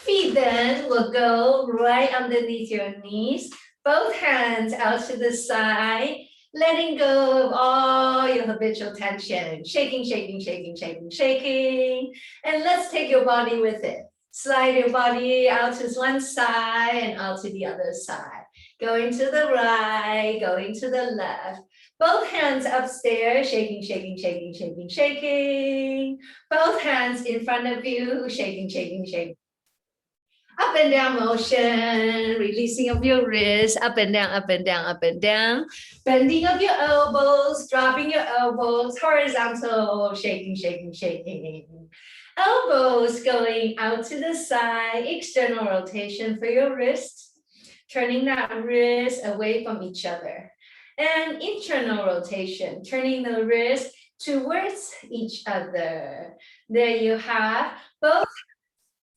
Feet then will go right underneath your knees. Both hands out to the side, letting go of all your habitual tension. Shaking, shaking, shaking, shaking, shaking. And let's take your body with it. Slide your body out to one side and out to the other side. Going to the right, going to the left. Both hands upstairs, shaking, shaking, shaking, shaking, shaking. Both hands in front of you, shaking, shaking, shaking. Up and down motion, releasing of your wrists, up and down, up and down, up and down. Bending of your elbows, dropping your elbows, horizontal, shaking, shaking, shaking. Elbows going out to the side, external rotation for your wrist. Turning that wrist away from each other. And internal rotation, turning the wrist towards each other. There you have both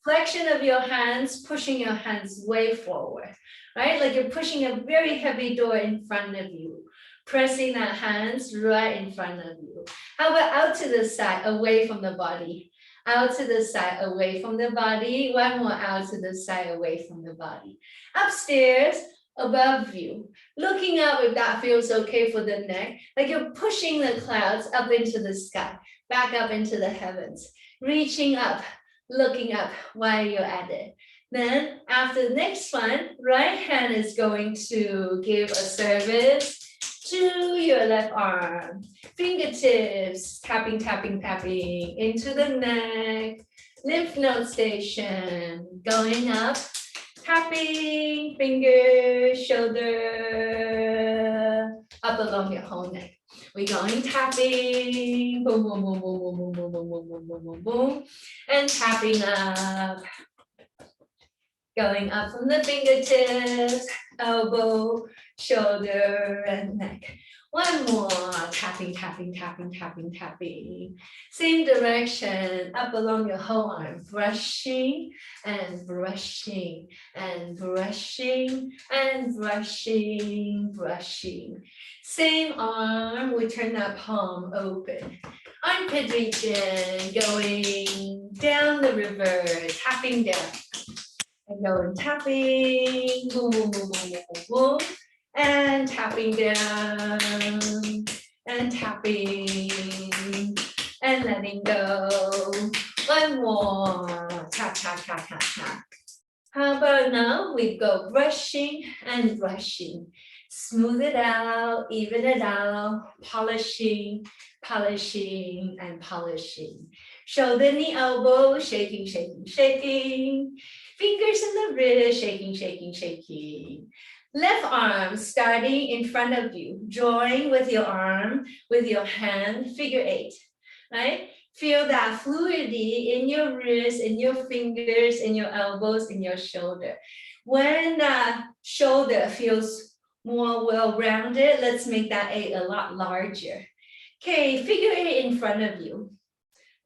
flexion of your hands, pushing your hands way forward, right? Like you're pushing a very heavy door in front of you, pressing that hands right in front of you. How about out to the side, away from the body? Out to the side, away from the body. One more out to the side, away from the body. Upstairs, above you. Looking up if that feels okay for the neck, like you're pushing the clouds up into the sky, back up into the heavens, reaching up, looking up while you're at it. Then after the next one, right hand is going to give a service to your left arm. Fingertips, tapping, tapping, tapping into the neck. Lymph node station, going up. Tapping, fingers, shoulder, up along your whole neck. We're going tapping, boom, boom, boom, boom, boom, boom, boom, boom, boom, boom, boom, boom, boom, and tapping up. Going up from the fingertips, elbow, shoulder, and neck. One more, tapping, tapping, tapping, tapping, tapping. Same direction, up along your whole arm, brushing and brushing and brushing and brushing, brushing. Same arm, we turn that palm open. Armpit region, going down the river, tapping down. And going tapping, boom, boom, boom, boom, boom, boom. And tapping down, and tapping, and letting go. One more, tap, tap, tap, tap, tap. How about now we go brushing and brushing. Smooth it out, even it out, polishing, polishing, and polishing. Shoulder, knee, elbow, shaking, shaking, shaking. Fingers in the wrist, shaking, shaking, shaking. Left arm starting in front of you, drawing with your arm, with your hand, figure 8, right? Feel that fluidity in your wrist, in your fingers, in your elbows, in your shoulder. When the shoulder feels more well-rounded, let's make that 8 a lot larger. Okay, figure 8 in front of you,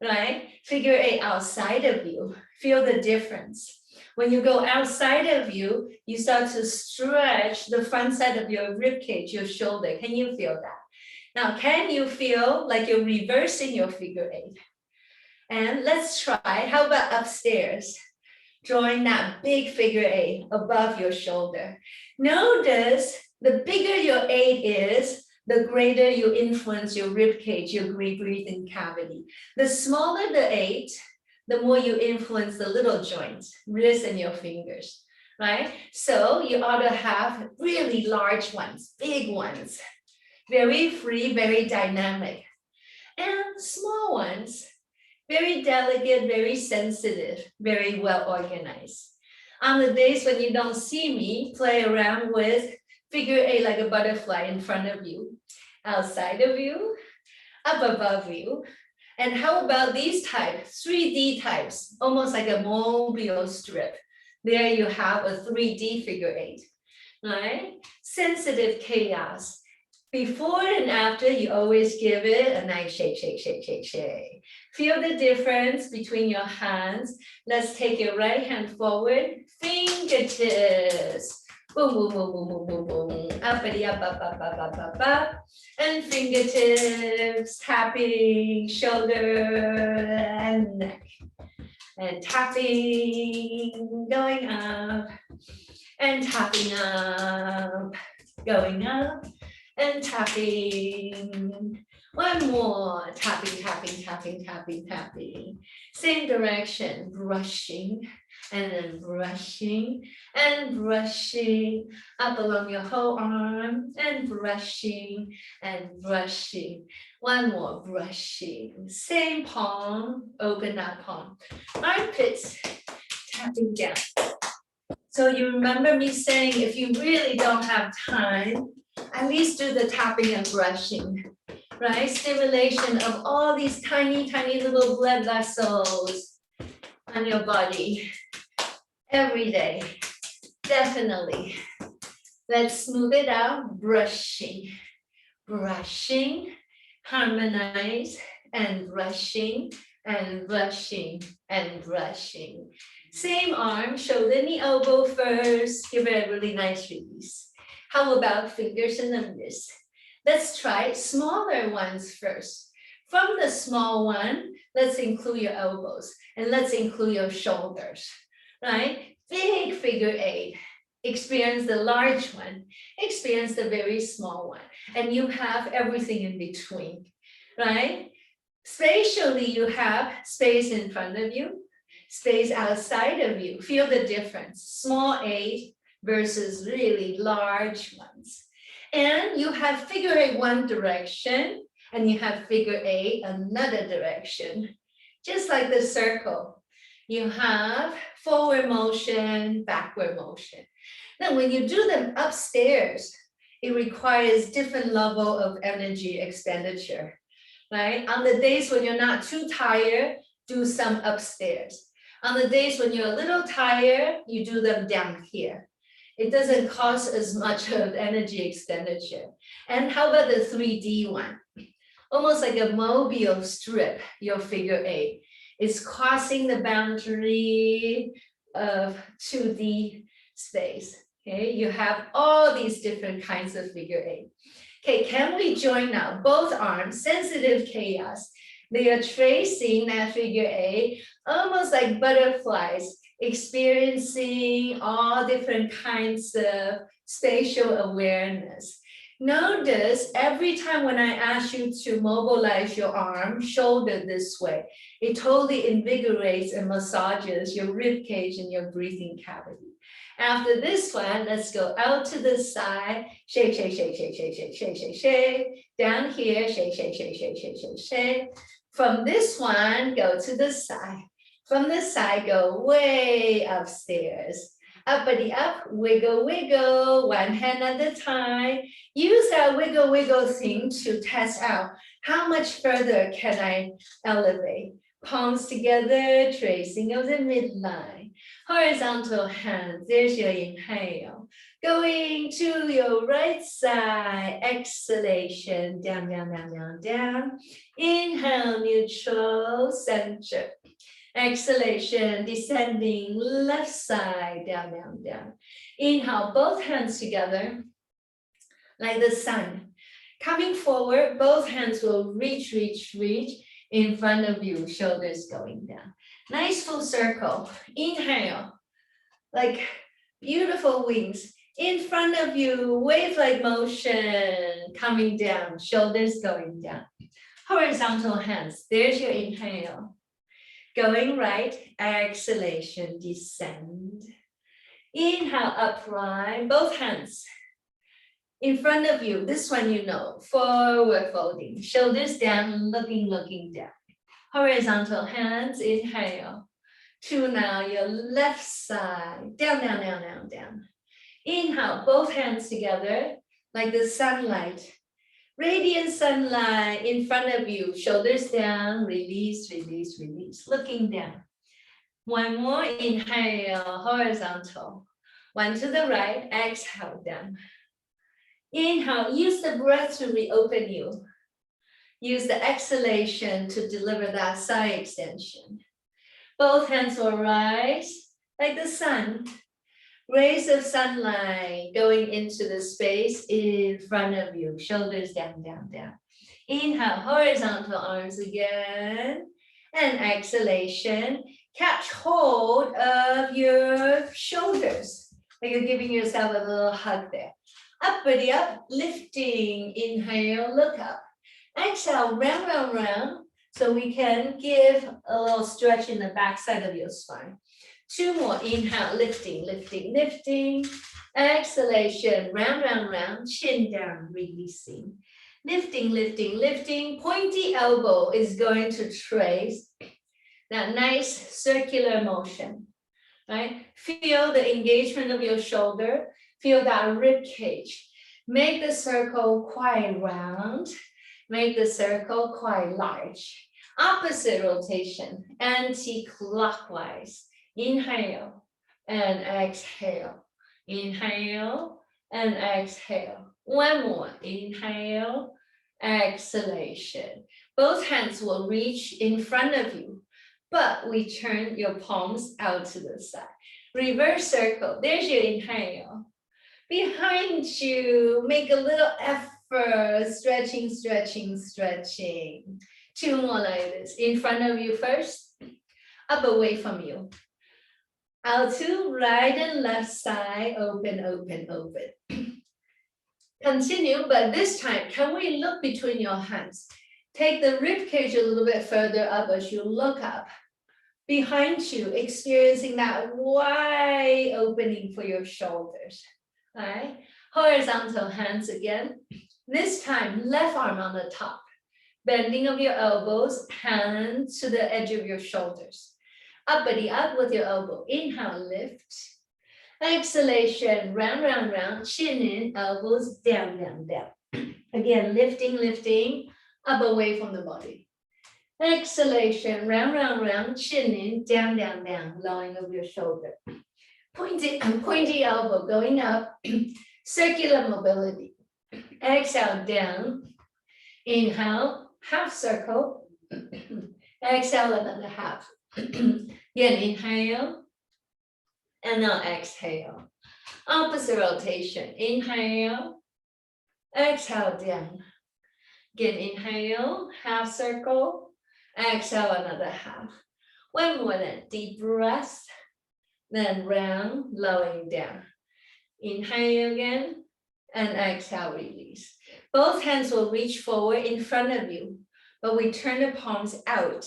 right? Figure 8 outside of you. Feel the difference. When you go outside of you, you start to stretch the front side of your rib cage, your shoulder. Can you feel that? Now, can you feel like you're reversing your figure 8? And let's try, how about upstairs? Drawing that big figure 8 above your shoulder. Notice the bigger your 8 is, the greater you influence your rib cage, your breathing cavity. The smaller the 8, the more you influence the little joints, wrist and your fingers, right? So you ought to have really large ones, big ones, very free, very dynamic. And small ones, very delicate, very sensitive, very well organized. On the days when you don't see me, play around with figure 8 like a butterfly in front of you, outside of you, up above you. And how about these types, 3D types, almost like a mobile strip. There you have a 3D figure 8, right? Sensitive chaos. Before and after, you always give it a nice shake, shake, shake, shake, shake. Feel the difference between your hands. Let's take your right hand forward, fingertips. Boom, boom, boom, boom, boom, boom, boom. Uppity, up, up, up, up, up, up, up. And fingertips, tapping, shoulder, and neck. and tapping, going up, and tapping up, going up, and tapping. One more, tapping, tapping, tapping, tapping, tapping. Same direction, brushing, and then brushing, and brushing up along your whole arm, and brushing, and brushing. One more, brushing. Same palm, open that palm. Armpits, tapping down. So you remember me saying, if you really don't have time, at least do the tapping and brushing, right? Stimulation of all these tiny, tiny little blood vessels on your body every day, definitely. Let's smooth it out, brushing, brushing, harmonize, and brushing, and brushing, and brushing. Same arm, shoulder, knee, elbow first. Give it a really nice release. How about fingers and the wrist? Let's try smaller ones first. From the small one, let's include your elbows and let's include your shoulders, right? Big figure eight. Experience the large one, experience the very small one, and you have everything in between, right? Spatially, you have space in front of you, space outside of you. Feel the difference, small eight versus really large ones. And you have figure eight one direction, and you have figure eight another direction. Just like the circle, you have forward motion, backward motion. Now, when you do them upstairs, it requires different level of energy expenditure, right? On the days when you're not too tired, do some upstairs. On the days when you're a little tired, you do them down here. It doesn't cost as much of energy expenditure. And how about the 3D one? Almost like a mobile strip, your figure eight. It's crossing the boundary of 2D space. Okay, you have all these different kinds of figure eight. Okay, can we join now? Both arms, sensitive chaos. They are tracing that figure eight, almost like butterflies, experiencing all different kinds of spatial awareness. Notice every time when I ask you to mobilize your arm, shoulder this way, it totally invigorates and massages your rib cage and your breathing cavity. After this one, let's go out to the side, shake, shake, shake, shake, shake, shake, shake, shake, shake. Down here, shake, shake, shake, shake, shake, shake, shake. From this one, go to the side. From the side, go way upstairs. Uppity up, wiggle, wiggle, one hand at a time. Use that wiggle, wiggle thing to test out how much further can I elevate. Palms together, tracing of the midline. Horizontal hands, there's your inhale. Going to your right side, exhalation, down, down, down, down, down. Inhale, neutral, center. Exhalation, descending, left side, down, down, down. Inhale, both hands together, like the sun. Coming forward, both hands will reach, reach, reach in front of you, shoulders going down. Nice full circle. Inhale, like beautiful wings. In front of you, wave-like motion coming down, shoulders going down. Horizontal hands, there's your inhale. Going right, exhalation, descend. Inhale, upright, both hands. In front of you, this one you know, forward folding, shoulders down, looking, looking down. Horizontal hands, inhale. To now your left side, down, down, down, down, down. Inhale, both hands together, like the sunlight. Radiant sunlight in front of you, shoulders down, release, release, release, looking down. One more, inhale, horizontal. One to the right, exhale down. Inhale, use the breath to reopen you. Use the exhalation to deliver that side extension. Both hands will rise like the sun. Rays of sunlight going into the space in front of you. Shoulders down, down, down. Inhale, horizontal arms again. And exhalation. catch hold of your shoulders, like you're giving yourself a little hug there. Uppity up, lifting, inhale, look up. Exhale, round, round, round, so we can give a little stretch in the back side of your spine. 2 more, inhale, lifting, lifting, lifting. Exhalation, round, round, round, chin down, releasing. Lifting, lifting, lifting. Pointy elbow is going to trace that nice circular motion, right? Feel the engagement of your shoulder. Feel that rib cage. Make the circle quite round. Make the circle quite large. Opposite rotation, anti-clockwise. Inhale and exhale. Inhale and exhale. 1 more. Inhale, exhalation. Both hands will reach in front of you, but we turn your palms out to the side. Reverse circle. There's your inhale. Behind you, make a little effort. Stretching, stretching, stretching. 2 more like this. In front of you first, up away from you. Out to right and left side, open, open, open. Continue, but this time, can we look between your hands? Take the rib cage a little bit further up as you look up. Behind you, experiencing that wide opening for your shoulders. All right, horizontal hands again. This time, left arm on the top. Bending of your elbows, hand to the edge of your shoulders. Uppity up with your elbow. Inhale, lift. Exhalation, round, round, round. Chin in, elbows down, down, down. Again, lifting, lifting, up away from the body. Exhalation, round, round, round. Chin in, down, down, down. Lowering of your shoulder. Pointy elbow going up. Circular mobility. Exhale, down. Inhale, half circle. Exhale, another half. Again, inhale. And now exhale. Opposite rotation. Inhale. Exhale, down. Again, inhale, half circle. Exhale, another half. 1 more then. Deep breath. Then round, lowering down. Inhale again. And exhale, release. Both hands will reach forward in front of you, but we turn the palms out.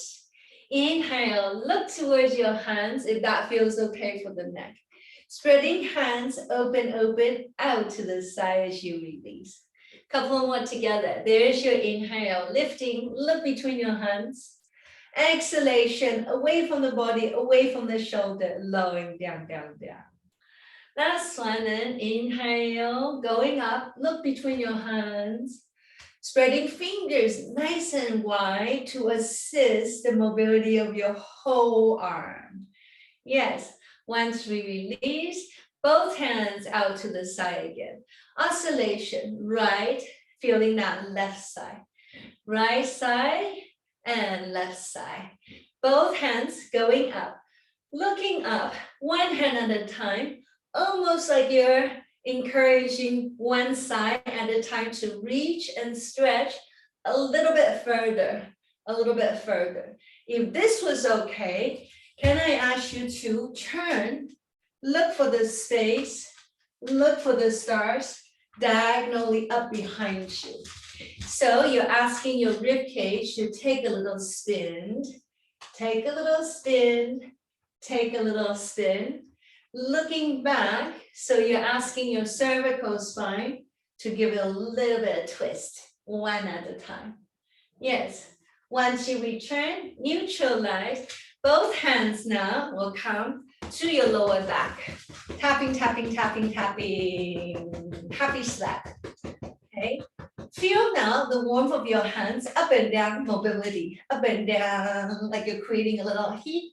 Inhale, look towards your hands if that feels okay for the neck. Spreading hands, open, open, out to the side as you release. Couple more together. There's your inhale, lifting, look between your hands. Exhalation, away from the body, away from the shoulder, lowering down, down, down. Last one, then inhale, going up, look between your hands. Spreading fingers nice and wide to assist the mobility of your whole arm. Yes, once we release, both hands out to the side again. Oscillation, right, feeling that left side. Right side and left side. Both hands going up, looking up, 1 hand at a time, almost like you're encouraging one side at a time to reach and stretch a little bit further, a little bit further. If this was okay, can I ask you to turn, look for the space, look for the stars diagonally up behind you. So you're asking your rib cage to take a little spin, take a little spin, take a little spin. Looking back, so you're asking your cervical spine to give it a little bit of twist, 1 at a time. Yes, once you return, neutralize, both hands now will come to your lower back. Tapping, tapping, tapping, tapping, happy slap, okay? Feel now the warmth of your hands, up and down mobility, up and down, like you're creating a little heat.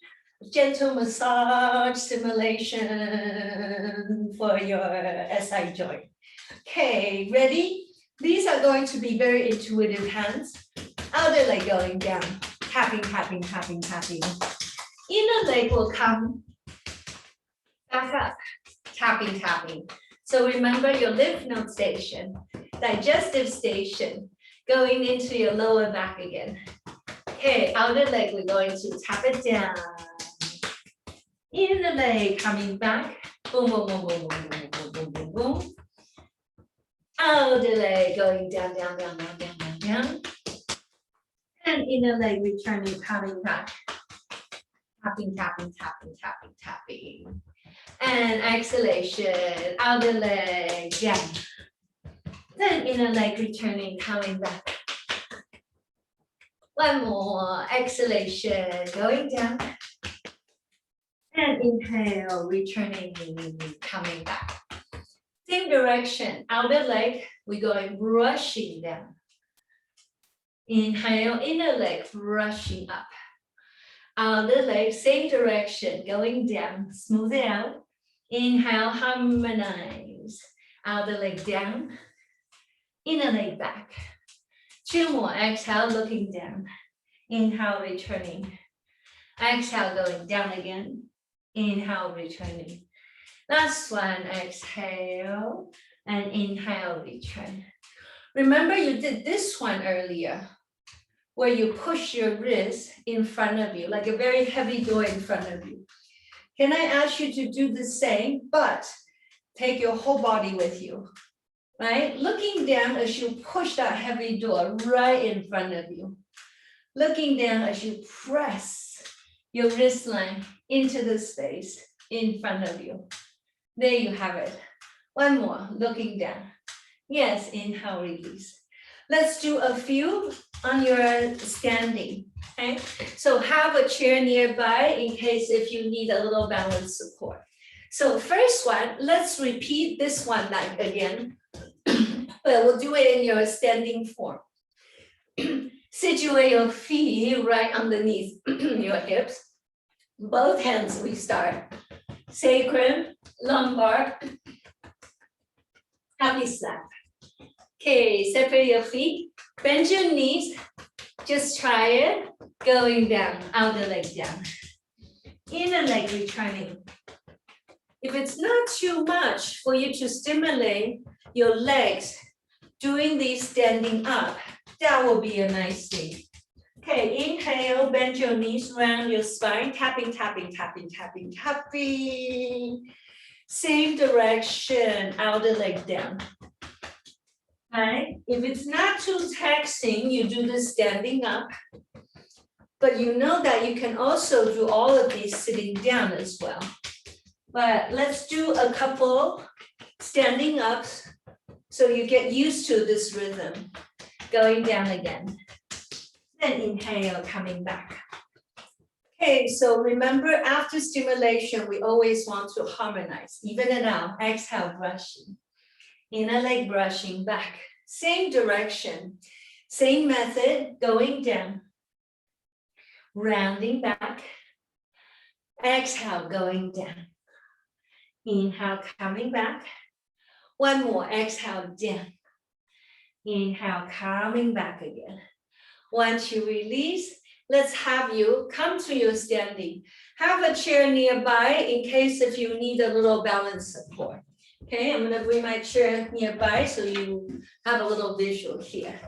Gentle massage stimulation for your SI joint. Okay, ready? These are going to be very intuitive hands. Outer leg going down, tapping, tapping, tapping, tapping. Inner leg will come back up, tapping, tapping. So remember your lymph node station, digestive station, going into your lower back again. Okay, outer leg, we're going to tap it down. In the leg, coming back. Boom, boom, boom, boom, boom, boom, boom, boom, boom, boom. Out the leg, going down, down, down, down, down, down, down. And inner leg returning, coming back. Tapping, tapping, tapping, tapping, tapping. And exhalation, outer leg, down. Then inner leg returning, coming back. One more, exhalation, going down. And inhale, returning, coming back. Same direction, outer leg, we're going brushing down. Inhale, inner leg, brushing up. Outer leg, same direction, going down, smooth it out. Inhale, harmonize. Outer leg down, inner leg back. Two more, exhale, looking down. Inhale, returning. Exhale, going down again. Inhale, returning. Last one, exhale, and inhale, return. Remember you did this one earlier, where you push your wrist in front of you, like a very heavy door in front of you. Can I ask you to do the same, but take your whole body with you, right? Looking down as you push that heavy door right in front of you. Looking down as you press your wrist line into the space in front of you. There you have it. One more, looking down. Yes, inhale, release. Let's do a few on your standing, okay? So have a chair nearby in case if you need a little balance support. So first one, let's repeat this one like again. But we'll do it in your standing form. Situate your feet right underneath your hips. Both hands we start. Sacrum, lumbar, happy slap. Okay, separate your feet, bend your knees, just try it, going down, outer leg down. Inner leg returning. If it's not too much for you to stimulate your legs doing these standing up, that will be a nice thing. Okay, inhale, bend your knees around your spine, tapping, tapping, tapping, tapping, tapping. Same direction, outer leg down. Right? If it's not too taxing, you do the standing up. But you know that you can also do all of these sitting down as well. But let's do a couple standing ups so you get used to this rhythm. Going down again. Then inhale, coming back. Okay, so remember after stimulation, we always want to harmonize. Even it out, exhale, brushing. Inner leg brushing back. Same direction, same method, going down. Rounding back. Exhale, going down. Inhale, coming back. One more, exhale, down. Inhale, coming back again. Once you release, let's have you come to your standing. Have a chair nearby in case if you need a little balance support. Okay, I'm gonna bring my chair nearby so you have a little visual here.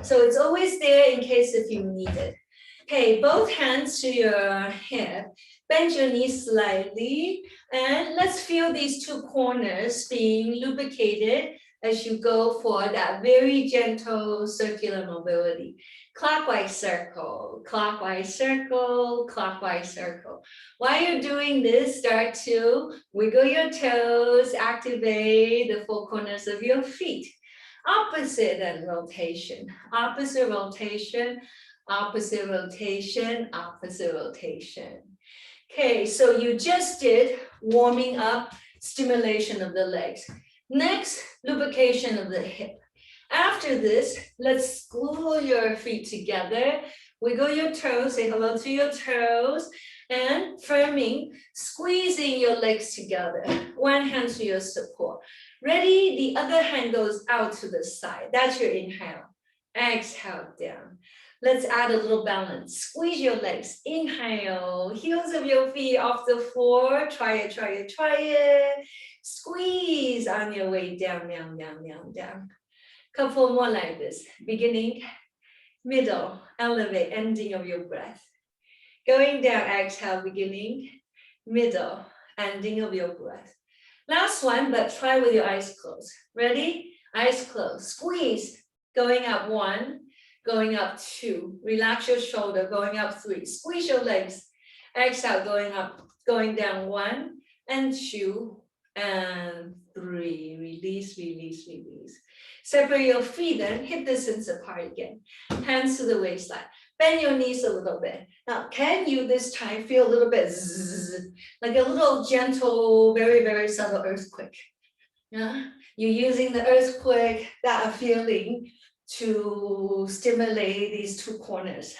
So it's always there in case if you need it. Okay, both hands to your hip, bend your knees slightly, and let's feel these two corners being lubricated as you go for that very gentle circular mobility. Clockwise circle, clockwise circle, clockwise circle. While you're doing this, start to wiggle your toes, activate the four corners of your feet. Opposite and rotation, opposite rotation, opposite rotation, opposite rotation. Okay, so you just did warming up, stimulation of the legs. Next, lubrication of the hip. After this, let's glue your feet together. Wiggle your toes, say hello to your toes, and firming, squeezing your legs together. One hand to your support. Ready? The other hand goes out to the side. That's your inhale. Exhale down. Let's add a little balance. Squeeze your legs. Inhale, heels of your feet off the floor. Try it, try it, try it. Squeeze on your way down, down, down, down, down. Couple more like this. Beginning, middle, elevate, ending of your breath. Going down, exhale, beginning, middle, ending of your breath. Last one, but try with your eyes closed. Ready? Eyes closed. Squeeze. Going up 1, going up 2. Relax your shoulder, going up 3. Squeeze your legs. Exhale, going up, going down 1 and 2 and 3. Release, release, release. Separate your feet and hip distance apart again. Hands to the waistline. Bend your knees a little bit. Now, can you this time feel a little bit zzz, like a little gentle, very, very subtle earthquake? Yeah, you're using the earthquake, that feeling to stimulate these two corners.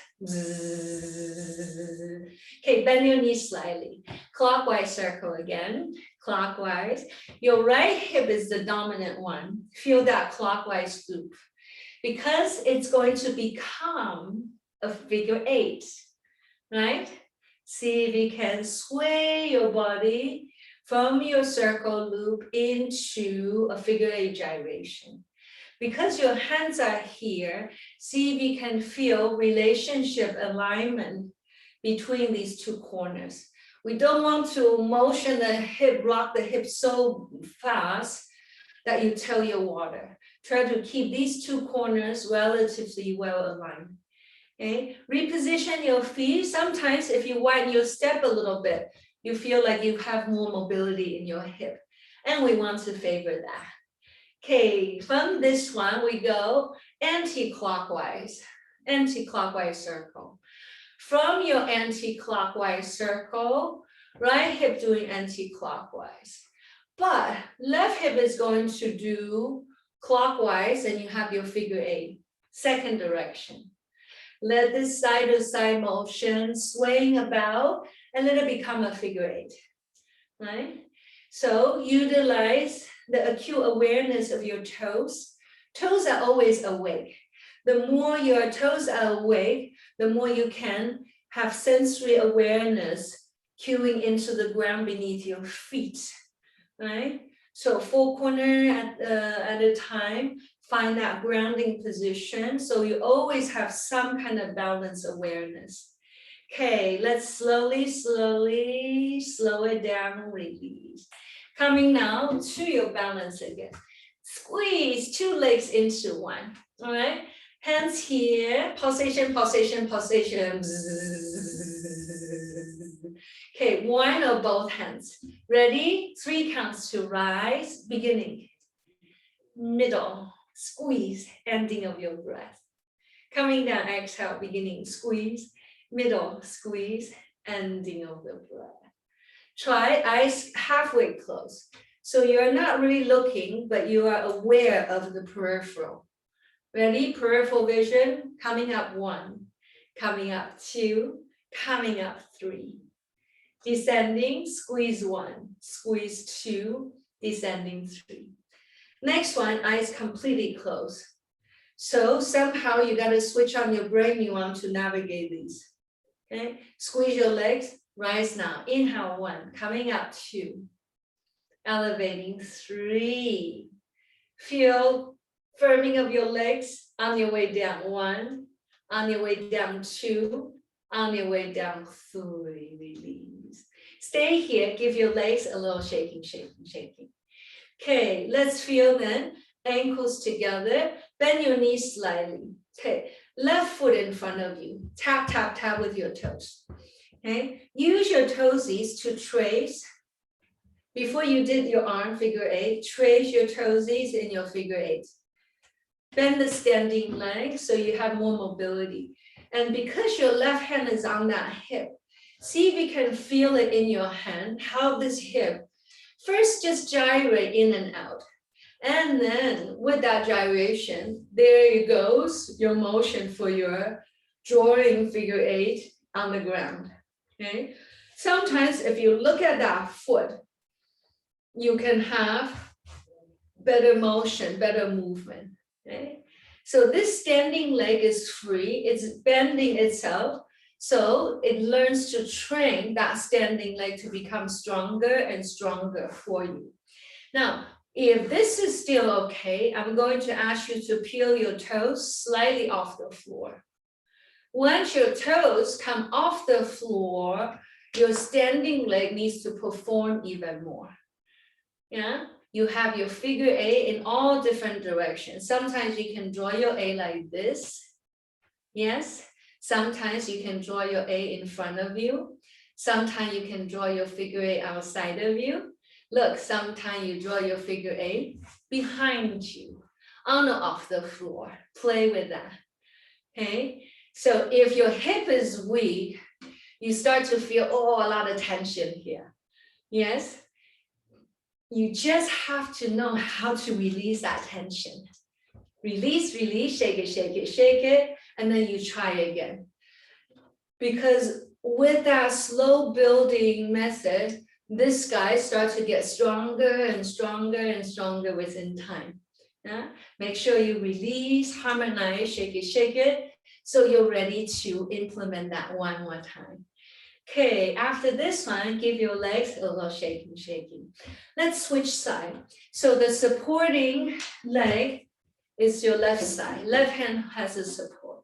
Okay, bend your knees slightly. Clockwise circle again, clockwise. Your right hip is the dominant one. Feel that clockwise loop because it's going to become a figure 8, right? See if you can sway your body from your circle loop into a figure 8 gyration. Because your hands are here, see if you can feel relationship alignment between these two corners. We don't want to motion the hip, rock the hip so fast that you tail your water. Try to keep these two corners relatively well aligned. Okay, reposition your feet. Sometimes if you widen your step a little bit, you feel like you have more mobility in your hip. And we want to favor that. Okay, from this one, we go anti-clockwise circle. From your anti-clockwise circle, right hip doing anti-clockwise. But left hip is going to do clockwise and you have your figure 8, second direction. Let this side-to-side motion swaying about and let it become a figure 8, right? So utilize the acute awareness of your toes. Toes are always awake. The more your toes are awake, the more you can have sensory awareness cueing into the ground beneath your feet, right? So 4 corners at a time, find that grounding position. So you always have some kind of balance awareness. Okay, let's slowly slow it down, release. Coming now to your balance again. Squeeze 2 legs into 1, all right? Hands here, pulsation. Okay, 1 or both hands. Ready? 3 counts to rise, beginning. Middle, squeeze, ending of your breath. Coming down, exhale, beginning, squeeze, middle, squeeze, ending of the breath. Try eyes halfway closed. So you're not really looking, but you are aware of the peripheral. Ready? Peripheral vision, coming up 1, coming up 2, coming up 3. Descending, squeeze 1, squeeze 2, descending 3. Next one, eyes completely closed. So somehow you got to switch on your brain. You want to navigate these. Okay, squeeze your legs, rise now. Inhale 1, coming up 2, elevating 3. Feel firming of your legs on your way down 1, on your way down 2, on your way down 3. Release. Stay here. Give your legs a little shaking. Okay, let's feel then. Ankles together. Bend your knees slightly. Okay, left foot in front of you. Tap, tap, tap with your toes. Okay, use your toesies to trace. Before you did your arm figure 8, trace your toesies in your figure 8. Bend the standing leg so you have more mobility. And because your left hand is on that hip, see if you can feel it in your hand, how this hip first just gyrate in and out. And then with that gyration, there it goes, your motion for your drawing figure 8 on the ground. Okay. Sometimes if you look at that foot, you can have better motion, better movement. Okay. So this standing leg is free, it's bending itself. So it learns to train that standing leg to become stronger and stronger for you. Now, if this is still okay, I'm going to ask you to peel your toes slightly off the floor. Once your toes come off the floor, your standing leg needs to perform even more. Yeah, you have your figure eight in all different directions. Sometimes you can draw your A like this. Yes, sometimes you can draw your A in front of you. Sometimes you can draw your figure eight outside of you. Look, sometimes you draw your figure eight behind you, on or off the floor. Play with that. Okay, so if your hip is weak, you start to feel, oh, a lot of tension here. Yes, you just have to know how to release that tension. Release, shake it, and then you try again. Because with that slow building method, this guy starts to get stronger and stronger and stronger within time. Yeah? Make sure you release, harmonize, shake it, so you're ready to implement that one more time. Okay, after this one, give your legs a little shaking. Let's switch side. So the supporting leg is your left side. Left hand has a support.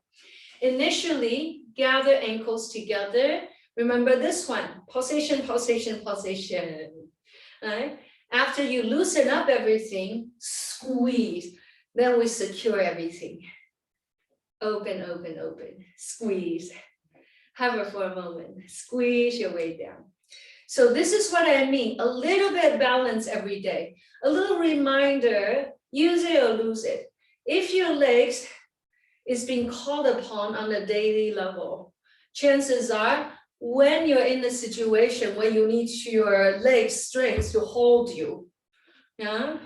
Initially, gather ankles together. Remember this one, pulsation. Right? After you loosen up everything, squeeze. Then we secure everything. Open, squeeze. Hover for a moment, squeeze your way down. So this is what I mean, a little bit of balance every day. A little reminder, use it or lose it. If your legs is being called upon on a daily level, chances are when you're in a situation where you need your leg strength to hold you, yeah,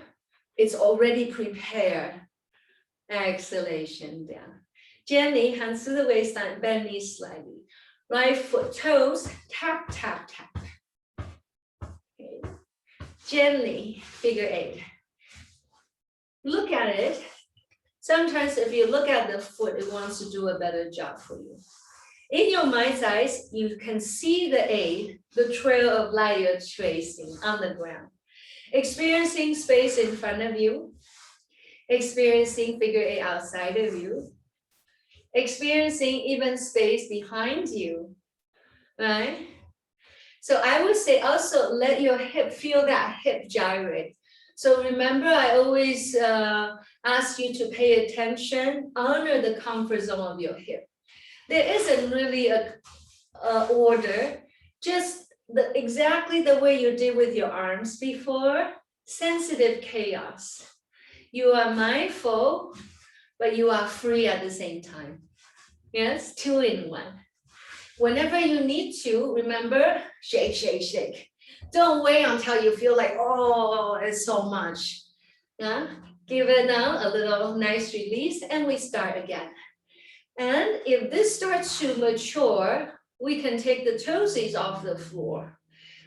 it's already prepared. Exhalation down. Gently, hands to the waistline, bend knees slightly. Right foot, toes, tap. Okay. Gently, figure eight. Look at it. Sometimes if you look at the foot, it wants to do a better job for you. In your mind's eyes, you can see the eight, the trail of light you're tracing on the ground. Experiencing space in front of you. Experiencing figure eight outside of you. Experiencing even space behind you, right? So I would say also let your hip, feel that hip gyrate. So remember, I always ask you to pay attention, honor the comfort zone of your hip. There isn't really a order, just exactly the way you did with your arms before, sensitive chaos. You are mindful, but you are free at the same time. Yes, 2 in 1. Whenever you need to, remember, shake. Don't wait until you feel like, oh, it's so much. Yeah, give it now a little nice release and we start again. And if this starts to mature, we can take the toesies off the floor.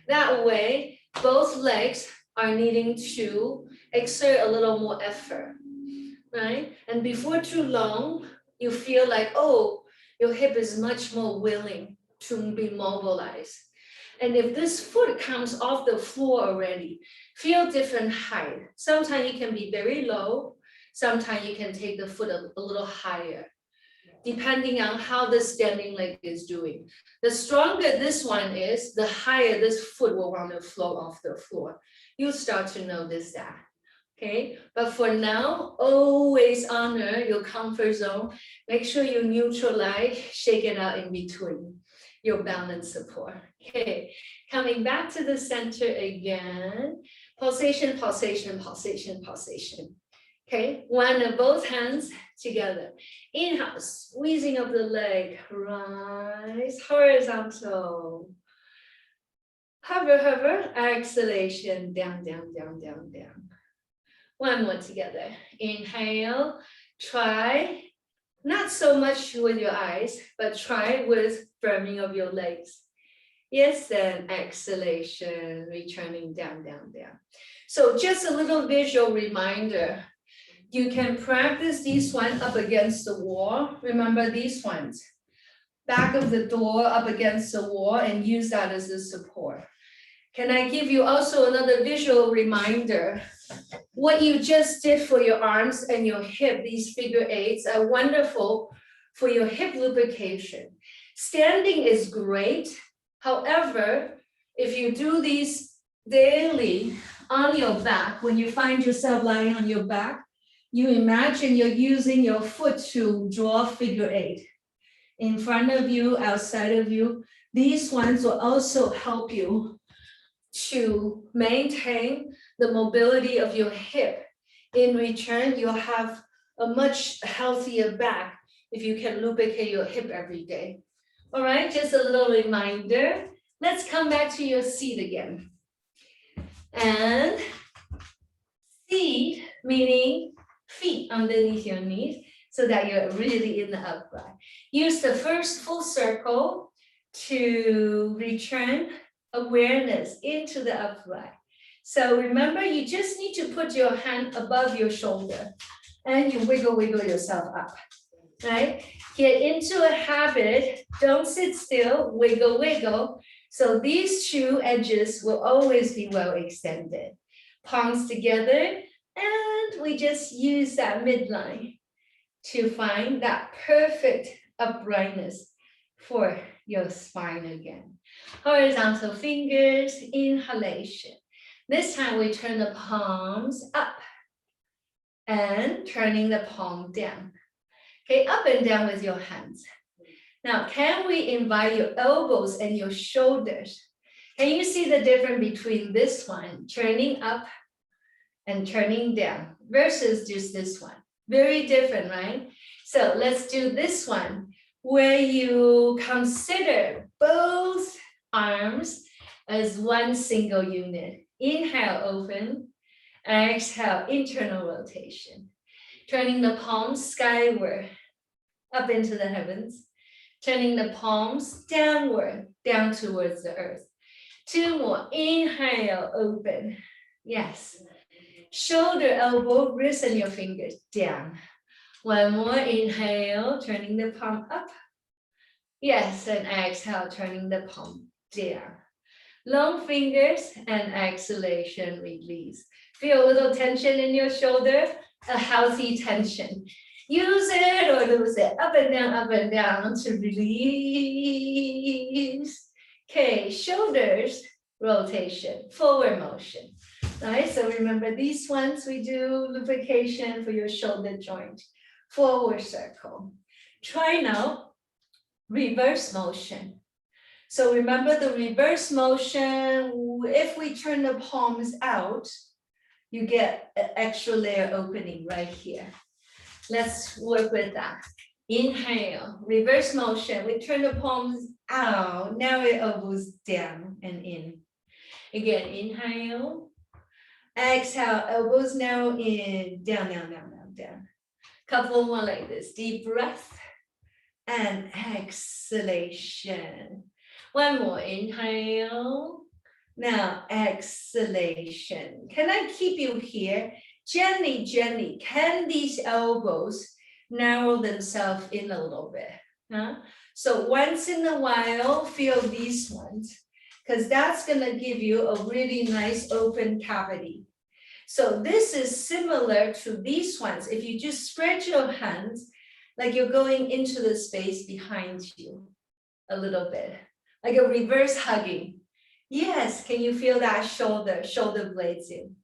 That way, both legs are needing to exert a little more effort, right? And before too long, you feel like, oh, your hip is much more willing to be mobilized. And if this foot comes off the floor already, feel different height. Sometimes you can be very low. Sometimes you can take the foot a little higher, depending on how the standing leg is doing. The stronger this one is, the higher this foot will want to flow off the floor. You start to notice that. Okay, but for now, always honor your comfort zone. Make sure you neutralize, shake it out in between your balance support. Okay, coming back to the center again. Pulsation. Okay, one of both hands together. Inhale, squeezing of the leg, rise, horizontal. Hover, exhalation, down. One more together. Inhale, try, not so much with your eyes, but try with firming of your legs. Yes, then exhalation, returning down. So just a little visual reminder. You can practice these ones up against the wall. Remember these ones. Back of the door up against the wall and use that as a support. Can I give you also another visual reminder? What you just did for your arms and your hip, these figure eights are wonderful for your hip lubrication. Standing is great, However, if you do these daily on your back, when you find yourself lying on your back, you imagine you're using your foot to draw figure 8. In front of you, outside of you, these ones will also help you to maintain the mobility of your hip. In return, you'll have a much healthier back if you can lubricate your hip every day. All right, just a little reminder. Let's come back to your seat again. And seat, meaning feet underneath your knees, so that you're really in the upright. Use the first full circle to return awareness into the upright. So remember, you just need to put your hand above your shoulder and you wiggle yourself up, right? Get into a habit, don't sit still, wiggle. So these two edges will always be well extended. Palms together, and we just use that midline to find that perfect uprightness for your spine again. Horizontal fingers, inhalation. This time we turn the palms up and turning the palm down. Okay, up and down with your hands. Now, can we invite your elbows and your shoulders? Can you see the difference between this one, turning up and turning down, versus just this one? Very different, right? So let's do this one, where you consider both arms as one single unit. Inhale, open. Exhale, internal rotation. Turning the palms skyward, up into the heavens. Turning the palms downward, down towards the earth. 2 more. Inhale, open. Yes. Shoulder, elbow, wrist, and your fingers down. 1 more. Inhale, turning the palm up. Yes, and exhale, turning the palm down. Long fingers and exhalation, release. Feel a little tension in your shoulder, a healthy tension. Use it or lose it, up and down to release. Okay, shoulders, rotation, forward motion. Right, so remember these ones, we do lubrication for your shoulder joint. Forward circle. Try now, reverse motion. So remember the reverse motion, if we turn the palms out, you get an extra layer opening right here. Let's work with that. Inhale, reverse motion. We turn the palms out. Now your elbows down and in. Again, inhale. Exhale, elbows now in. Down. Couple more like this. Deep breath and exhalation. 1 more. Inhale. Now exhalation. Can I keep you here? Gently. Can these elbows narrow themselves in a little bit? Huh? So once in a while, feel these ones, because that's going to give you a really nice open cavity. So this is similar to these ones. If you just spread your hands, like you're going into the space behind you a little bit, like a reverse hugging. Yes, can you feel that shoulder blades in?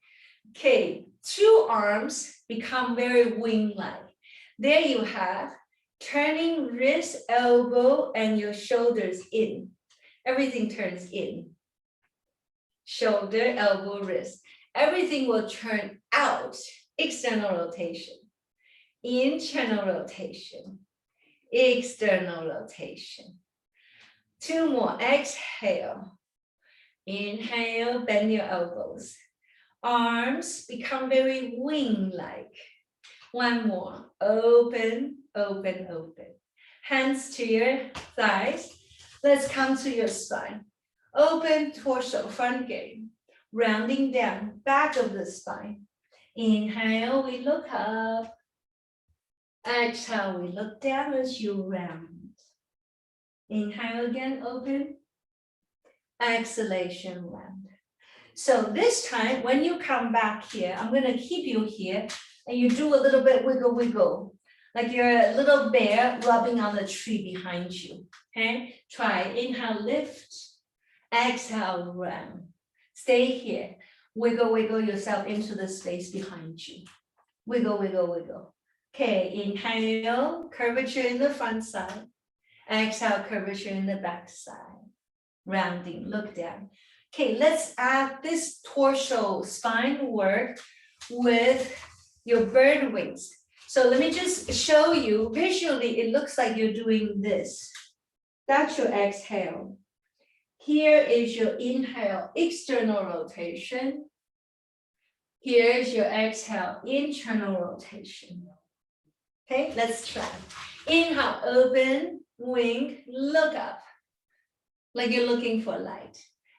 Okay, 2 arms become very wing-like. There you have turning wrist, elbow, and your shoulders in. Everything turns in. Shoulder, elbow, wrist. Everything will turn out. External rotation. Internal rotation. External rotation. 2 more. Exhale. Inhale, bend your elbows. Arms become very wing-like. 1 more. Open. Hands to your thighs. Let's come to your spine. Open torso, front gaze. Rounding down, back of the spine. Inhale, we look up. Exhale, we look down as you round. Inhale again, open. Exhalation, round. So this time, when you come back here, I'm going to keep you here, and you do a little bit wiggle, like you're a little bear rubbing on the tree behind you. Okay, try. Inhale, lift. Exhale, round. Stay here. Wiggle, wiggle yourself into the space behind you. Wiggle, wiggle, wiggle. Okay, inhale, curvature in the front side. Exhale, curvature in the back side. Rounding, look down. Okay, let's add this torso spine work with your bird wings. So let me just show you visually, it looks like you're doing this. That's your exhale. Here is your inhale, external rotation. Here's your exhale, internal rotation. Okay, let's try. Inhale, open, wing, look up, like you're looking for light.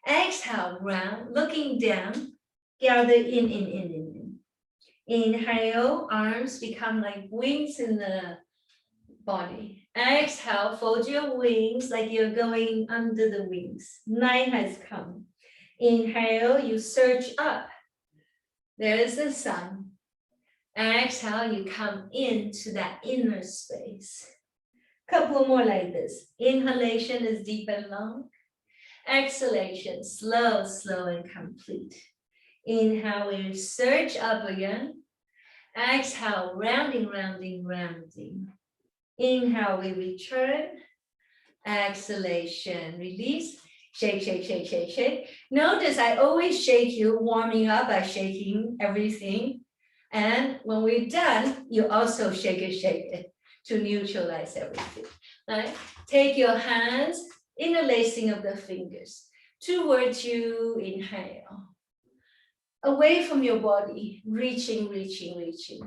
Exhale, round, looking down, gather in. Inhale, arms become like wings in the body. Exhale, fold your wings like you're going under the wings. Night has come. Inhale, you surge up. There's the sun. Exhale, you come into that inner space. Couple more like this. Inhalation is deep and long. Exhalation, slow, slow and complete. Inhale, we surge up again. Exhale, rounding, rounding, rounding. Inhale, we return. Exhalation, release. Shake, shake, shake, shake, shake. Notice I always shake you, warming up by shaking everything. And when we're done, you also shake it to neutralize everything. Right? Take your hands, interlacing of the fingers towards you, inhale. Away from your body, reaching, reaching, reaching.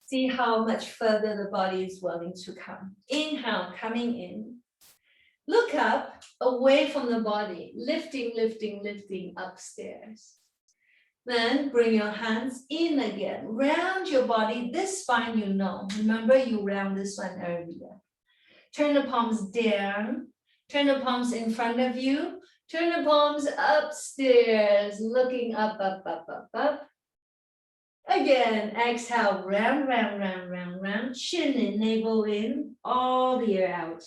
See how much further the body is willing to come. Inhale, coming in. Look up, away from the body, lifting, lifting, lifting upstairs. Then bring your hands in again. Round your body. This spine you know. Remember you round this one earlier. Turn the palms down. Turn the palms in front of you. Turn the palms upstairs, looking up, up, up, up, up. Again, exhale, round, round, round, round, round. Chin in, navel in, all the air out.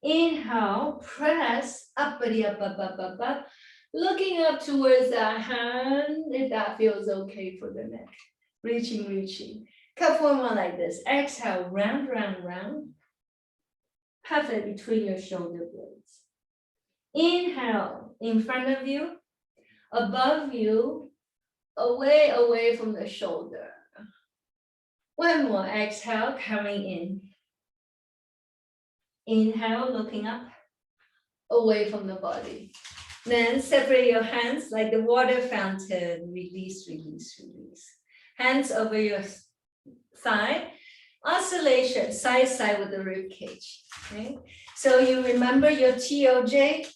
Inhale, press, uppity, up, up, up, up, up. Looking up towards the hand, if that feels okay for the neck. Reaching, reaching. Couple more like this. Exhale, round, round, round. Perfect between your shoulder blades. Inhale, in front of you, above you, away, away from the shoulder. One more, exhale, coming in. Inhale, looking up, away from the body. Then separate your hands like the water fountain. Release, release, release. Hands over your thigh. Oscillation, side, side with the rib cage. Okay? So you remember your TOJ,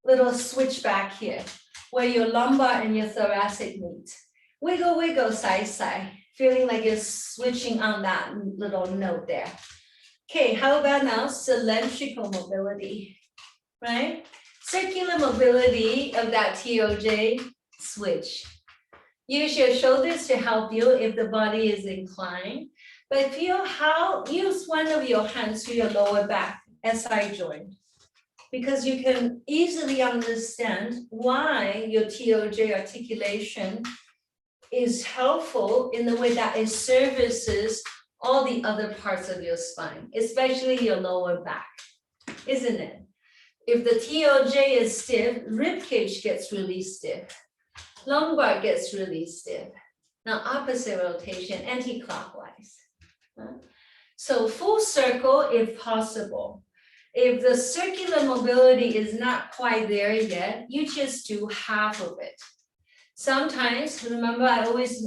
little switch back here, where your lumbar and your thoracic meet. Wiggle, wiggle, side, side. Feeling like you're switching on that little note there. Okay, how about now cylindrical mobility, right? Circular mobility of that TOJ switch. Use your shoulders to help you if the body is inclined, but feel how, use one of your hands to your lower back, SI joint, because you can easily understand why your TOJ articulation is helpful in the way that it services all the other parts of your spine, especially your lower back, isn't it? If the TOJ is stiff, rib cage gets really stiff. Lumbar gets really stiff. Now opposite rotation, anti-clockwise. So full circle if possible. If the circular mobility is not quite there yet, you just do half of it. Sometimes, remember I always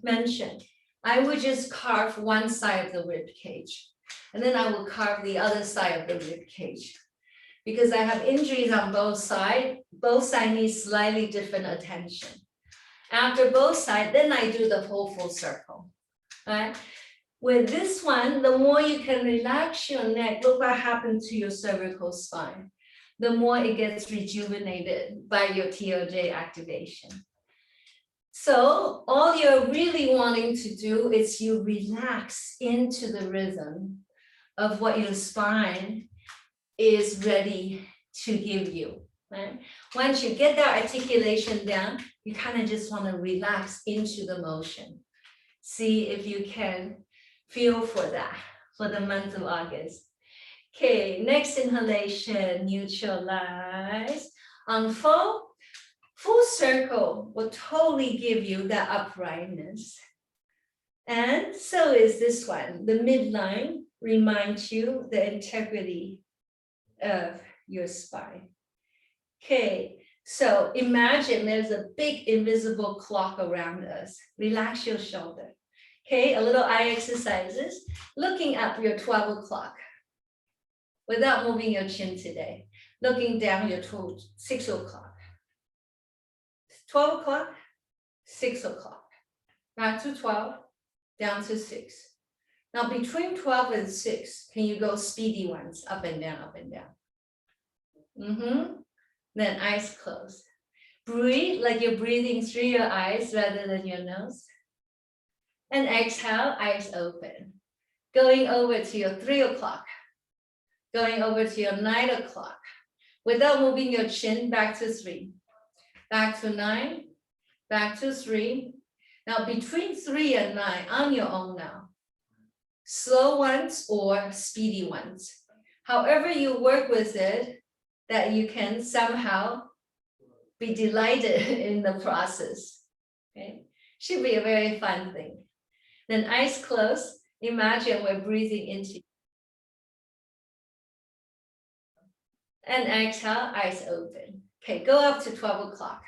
mention, I would just carve one side of the rib cage, and then I will carve the other side of the rib cage. Because I have injuries on both sides need slightly different attention. After both sides, then I do the whole full circle, right? With this one, the more you can relax your neck, look what happened to your cervical spine. The more it gets rejuvenated by your TOJ activation. So all you're really wanting to do is you relax into the rhythm of what your spine is ready to give you, right? Once you get that articulation down, you kind of just want to relax into the motion. See if you can feel for that for the month of August. Okay, next inhalation, neutralize. On full circle will totally give you that uprightness. And so is this one. The midline reminds you the integrity of your spine. Okay, so imagine there's a big invisible clock around us. Relax your shoulder. Okay, a little eye exercises. Looking up your 12 o'clock without moving your chin today. Looking down your 6 o'clock. 12 o'clock, 6 o'clock. Back to 12, down to 6. Now between 12 and 6, can you go speedy ones, up and down, up and down? Then eyes closed. Breathe like you're breathing through your eyes rather than your nose. And exhale, eyes open. Going over to your 3 o'clock. Going over to your 9 o'clock. Without moving your chin, back to 3. Back to 9, back to 3. Now between 3 and 9, on your own now. Slow ones or speedy ones. However you work with it, that you can somehow be delighted in the process. Okay, should be a very fun thing. Then eyes closed, imagine we're breathing into. And exhale, eyes open. Okay, go up to 12 o'clock.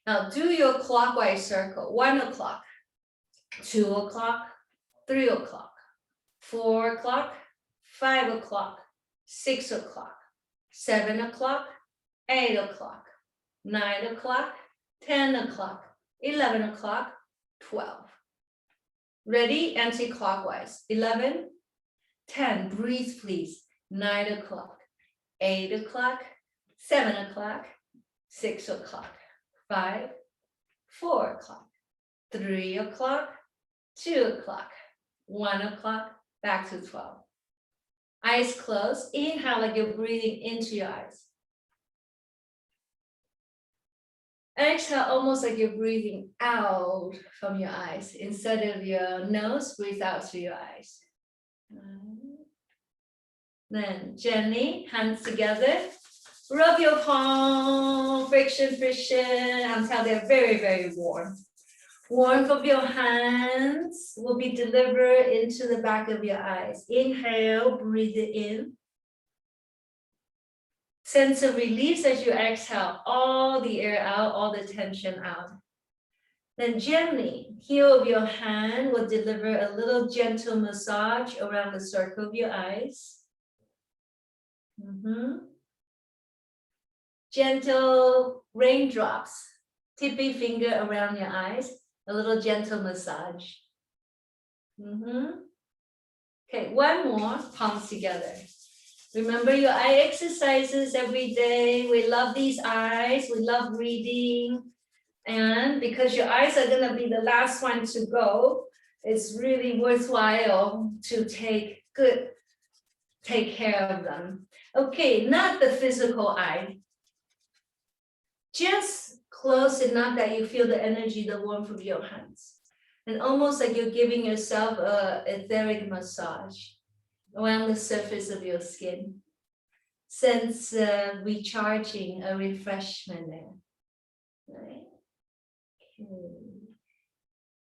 Now do your clockwise circle. 1 o'clock, 2 o'clock, 3 o'clock, 4 o'clock, 5 o'clock, 6 o'clock, 7 o'clock, 8 o'clock, 9 o'clock, 10 o'clock, 11 o'clock, 12. Ready? Anti-clockwise. 11, 10, breathe please. 9 o'clock, 8 o'clock, 7 o'clock, 6 o'clock, 5, 4 o'clock, 3 o'clock, 2 o'clock, 1 o'clock, back to 12. Eyes closed. Inhale like you're breathing into your eyes. Exhale almost like you're breathing out from your eyes. Instead of your nose, breathe out through your eyes. Then gently, hands together. Rub your palm, friction. Until they're very, very warm. Warmth of your hands will be delivered into the back of your eyes. Inhale, breathe it in. Sense of release as you exhale, all the air out, all the tension out. Then gently, heel of your hand will deliver a little gentle massage around the circle of your eyes. Gentle raindrops, tippy finger around your eyes, a little gentle massage. Okay, one more, palms together. Remember your eye exercises every day. We love these eyes, we love reading. And because your eyes are gonna be the last one to go, it's really worthwhile to take care of them. Okay, not the physical eye. Just close enough that you feel the energy, the warmth of your hands. And almost like you're giving yourself an etheric massage around the surface of your skin. Sense recharging, a refreshment there. Right? Okay.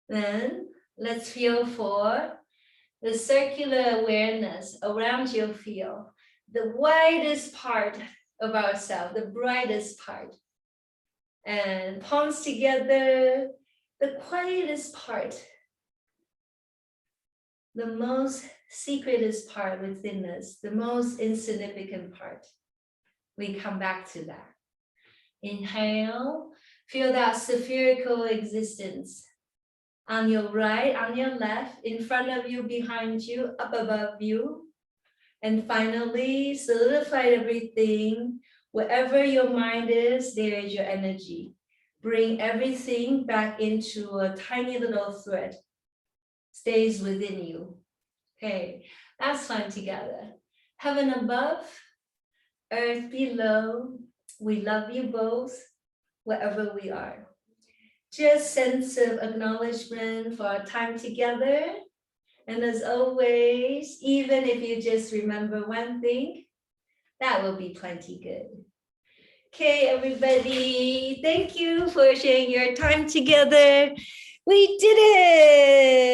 Then let's feel for the circular awareness around your field. The widest part of ourselves, the brightest part. And palms together, the quietest part, the most secretest part within us, the most insignificant part. We come back to that. Inhale, feel that spherical existence on your right, on your left, in front of you, behind you, up above you. And finally, solidify everything. Wherever your mind is, there is your energy. Bring everything back into a tiny little thread. Stays within you. Okay, that's fun together. Heaven above, earth below. We love you both, wherever we are. Just sense of acknowledgement for our time together. And as always, even if you just remember one thing, that will be plenty good. Okay, everybody, thank you for sharing your time together. We did it!